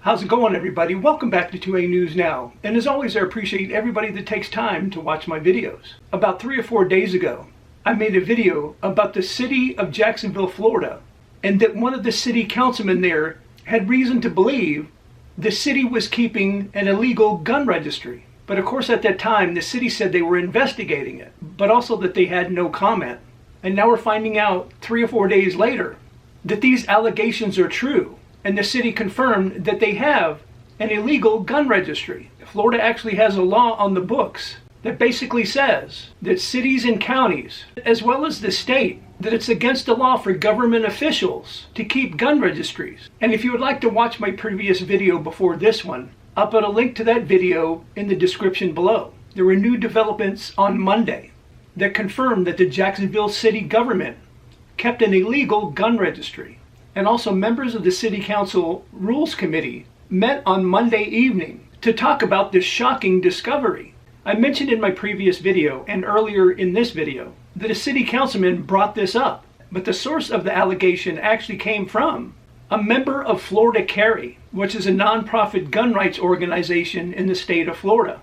How's it going, everybody? Welcome back to 2A News Now. And as always, I appreciate everybody that takes time to watch my videos. About 3 or 4 days ago, I made a video about the city of Jacksonville, Florida, and that one of the city councilmen there had reason to believe the city was keeping an illegal gun registry. But of course, at that time, the city said they were investigating it, but also that they had no comment. And now we're finding out 3 or 4 days later that these allegations are true. And the city confirmed that they have an illegal gun registry. Florida actually has a law on the books that basically says that cities and counties, as well as the state, that it's against the law for government officials to keep gun registries. And if you would like to watch my previous video before this one, I'll put a link to that video in the description below. There were new developments on Monday that confirmed that the Jacksonville city government kept an illegal gun registry. And also members of the City Council Rules Committee met on Monday evening to talk about this shocking discovery. I mentioned in my previous video and earlier in this video that a city councilman brought this up, but the source of the allegation actually came from a member of Florida Carry, which is a nonprofit gun rights organization in the state of Florida.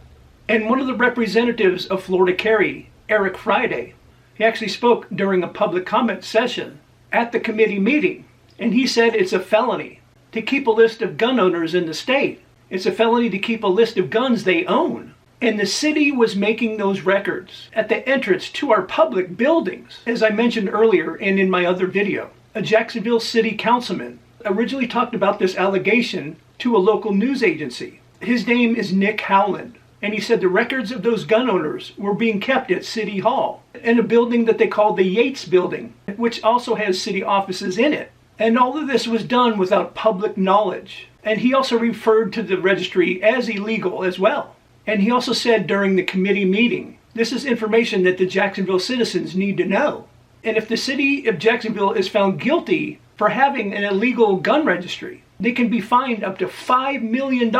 And one of the representatives of Florida Carry, Eric Friday, he actually spoke during a public comment session at the committee meeting. And he said it's a felony to keep a list of gun owners in the state. It's a felony to keep a list of guns they own. And the city was making those records at the entrance to our public buildings. As I mentioned earlier and in my other video, a Jacksonville city councilman originally talked about this allegation to a local news agency. His name is Nick Howland. And he said the records of those gun owners were being kept at City Hall in a building that they call the Yates Building, which also has city offices in it. And all of this was done without public knowledge. And he also referred to the registry as illegal as well. And he also said during the committee meeting, this is information that the Jacksonville citizens need to know. And if the city of Jacksonville is found guilty for having an illegal gun registry, they can be fined up to $5 million.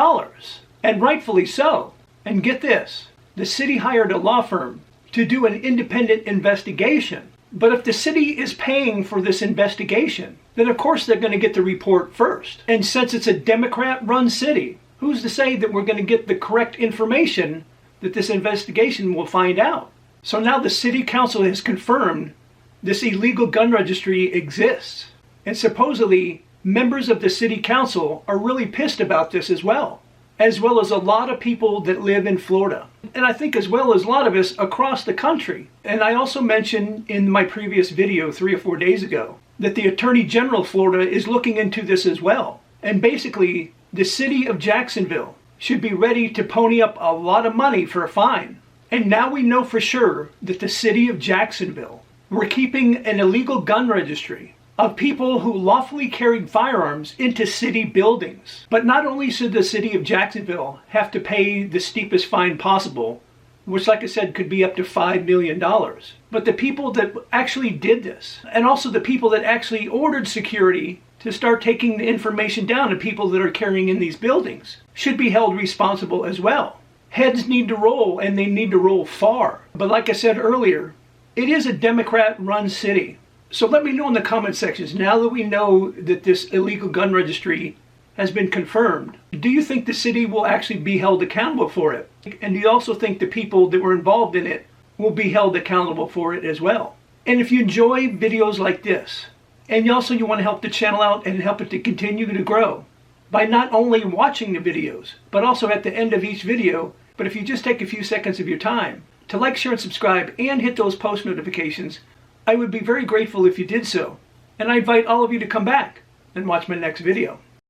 And rightfully so. And get this, the city hired a law firm to do an independent investigation. But if the city is paying for this investigation, then of course they're going to get the report first. And since it's a Democrat-run city, who's to say that we're going to get the correct information that this investigation will find out? So now the city council has confirmed this illegal gun registry exists. And supposedly members of the city council are really pissed about this as well as a lot of people that live in Florida. And I think as well as a lot of us across the country. And I also mentioned in my previous video 3 or 4 days ago that the Attorney General of Florida is looking into this as well. And basically, the city of Jacksonville should be ready to pony up a lot of money for a fine. And now we know for sure that the city of Jacksonville were keeping an illegal gun registry of people who lawfully carried firearms into city buildings. But not only should the city of Jacksonville have to pay the steepest fine possible, which like I said could be up to $5 million, but the people that actually did this, and also the people that actually ordered security to start taking the information down to people that are carrying in these buildings, should be held responsible as well. Heads need to roll, and they need to roll far. But like I said earlier, it is a Democrat-run city. So let me know in the comment sections, now that we know that this illegal gun registry has been confirmed, do you think the city will actually be held accountable for it? And do you also think the people that were involved in it will be held accountable for it as well? And if you enjoy videos like this, and you want to help the channel out and help it to continue to grow by not only watching the videos, but also at the end of each video, but if you just take a few seconds of your time to like, share, and subscribe, and hit those post notifications, I would be very grateful if you did so. And I invite all of you to come back and watch my next video.